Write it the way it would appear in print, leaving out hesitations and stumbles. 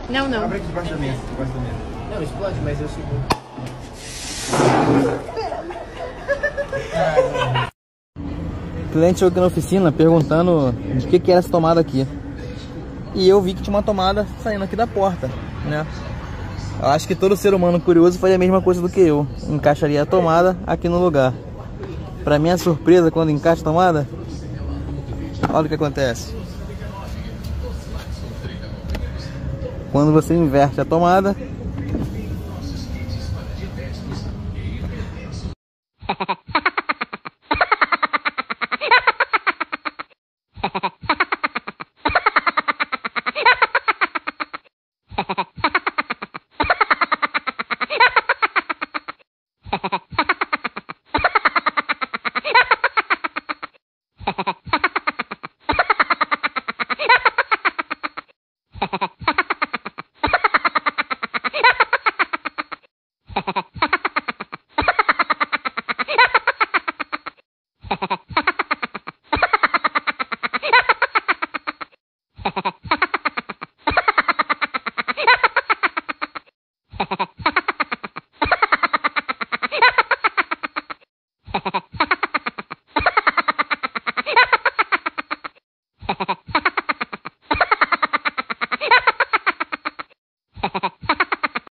Não, não. Abre aqui debaixo da mesa, debaixo da mesa. Não, explode, mas eu seguro. O cliente chegou aqui na oficina perguntando de que era essa tomada aqui. E eu vi que tinha uma tomada saindo aqui da porta, né? Eu acho que todo ser humano curioso faria a mesma coisa do que eu. Encaixaria a tomada aqui no lugar. Pra minha surpresa, quando encaixa a tomada, olha o que acontece. Quando você inverte a tomada,